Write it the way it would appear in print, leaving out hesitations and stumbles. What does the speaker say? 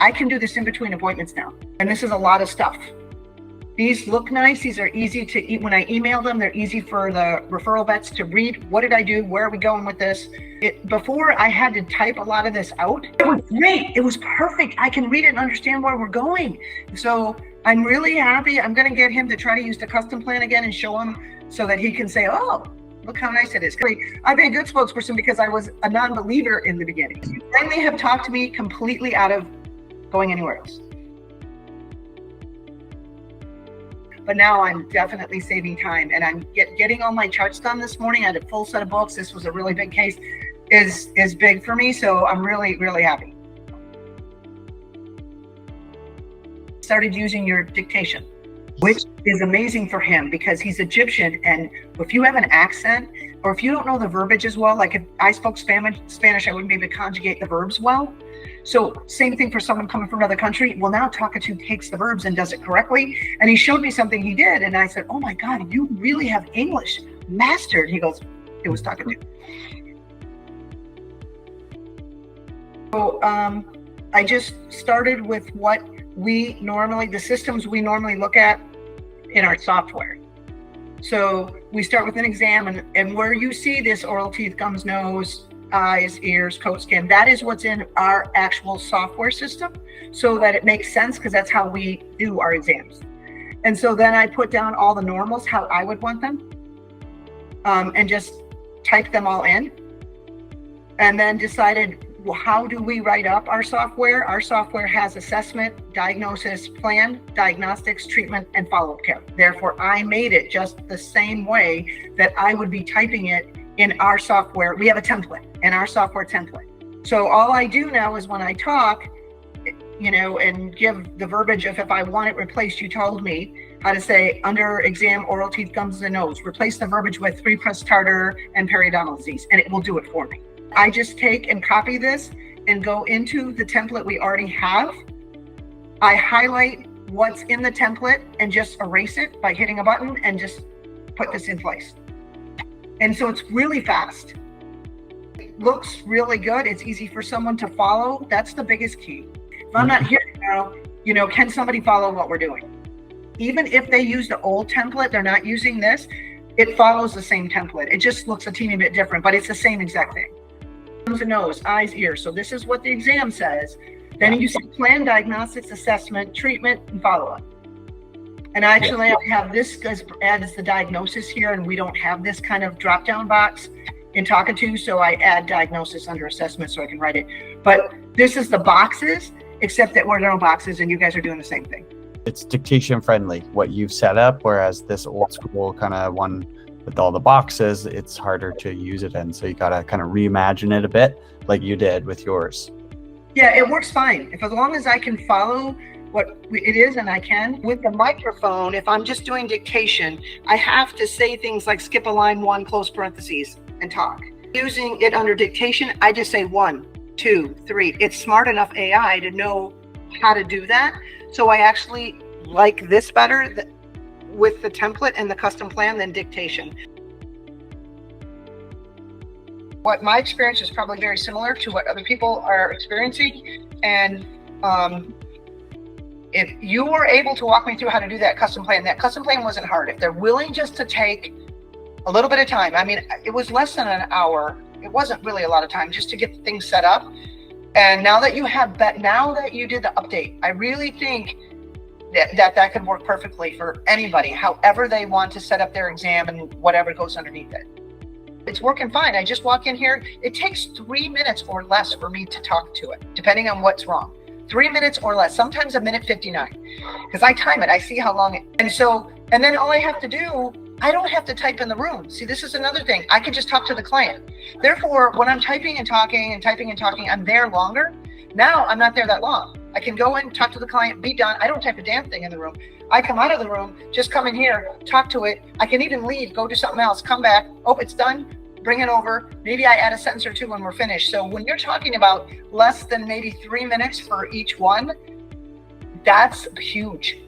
I can do this in between appointments now. And this is a lot of stuff. These look nice. These are easy to eat. When I email them, they're easy for the referral vets to read. What did I do? Where are we going with this? Before I had to type a lot of this out. It was great. It was perfect. I can read it and understand where we're going. So I'm really happy. I'm going to get him to try to use the custom plan again and show him so that he can say, oh, look how nice it is. I've been a good spokesperson because I was a non-believer in the beginning. You finally have talked to me completely out of going anywhere else. But now I'm definitely saving time, and I'm getting all my charts done this morning. I had a full set of books. This was a really big case, is big for me. So I'm really, really happy. Started using your dictation, which is amazing for him because he's Egyptian. And if you have an accent, or if you don't know the verbiage as well, like if I spoke Spanish, I wouldn't be able to conjugate the verbs well. So same thing for someone coming from another country. Well, now Talkatoo takes the verbs and does it correctly. And he showed me something he did. And I said, oh my God, you really have English mastered. He goes, it was Talkatoo. So I just started with what the systems we normally look at in our software. So we start with an exam, and where you see this oral, teeth, gums, nose, eyes, ears, coat, skin, that is what's in our actual software system, so that it makes sense, because that's how we do our exams. And so then I put down all the normals, how I would want them, and just type them all in, and then decided, well, how do we write up our software? Our software has assessment, diagnosis, plan, diagnostics, treatment, and follow-up care. Therefore, I made it just the same way that I would be typing it in our software. We have a template in our software template. So all I do now is when I talk, and give the verbiage of if I want it replaced, you told me how to say under exam, oral, teeth, gums, and nose, replace the verbiage with 3+ tartar and periodontal disease, and it will do it for me. I just take and copy this and go into the template we already have. I highlight what's in the template and just erase it by hitting a button and just put this in place. And so it's really fast. It looks really good. It's easy for someone to follow. That's the biggest key. If I'm not here now, can somebody follow what we're doing? Even if they use the old template, they're not using this, it follows the same template. It just looks a teeny bit different, but it's the same exact thing. The nose, eyes, ears. So this is what the exam says. Then you see plan, diagnostics, assessment, treatment, and follow-up. And actually, I have this as the diagnosis here, and we don't have this kind of drop-down box in Talkatoo, so I add diagnosis under assessment so I can write it. But this is the boxes, except that we're no boxes, and you guys are doing the same thing. It's dictation friendly, what you've set up, whereas this old school kind of one with all the boxes, it's harder to use it in. So you got to kind of reimagine it a bit like you did with yours. Yeah, it works fine. As long as I can follow what it is, and I can. With the microphone, if I'm just doing dictation, I have to say things like skip a line 1, close parentheses, and talk. Using it under dictation, I just say 1, 2, 3. It's smart enough AI to know how to do that. So I actually like this better with the template and the custom plan than dictation. What my experience is probably very similar to what other people are experiencing. And if you were able to walk me through how to do that custom plan wasn't hard. If they're willing just to take a little bit of time, I mean, it was less than an hour. It wasn't really a lot of time just to get things set up. And now that you have that, now that you did the update, I really think that could work perfectly for anybody, however they want to set up their exam and whatever goes underneath it. It's working fine. I just walk in here. It takes 3 minutes or less for me to talk to it, depending on what's wrong. 3 minutes or less, sometimes 1:59, because I time it. I see how long and then all I have to do, I don't have to type in the room. See, this is another thing. I can just talk to the client. Therefore, when I'm typing and talking, I'm there longer. Now I'm not there that long. I can go in, talk to the client, be done. I don't type a damn thing in the room. I come out of the room, just come in here, talk to it. I can even leave, go do something else, come back. Oh, it's done. Bring it over. Maybe I add a sentence or two when we're finished. So when you're talking about less than maybe 3 minutes for each one, that's huge.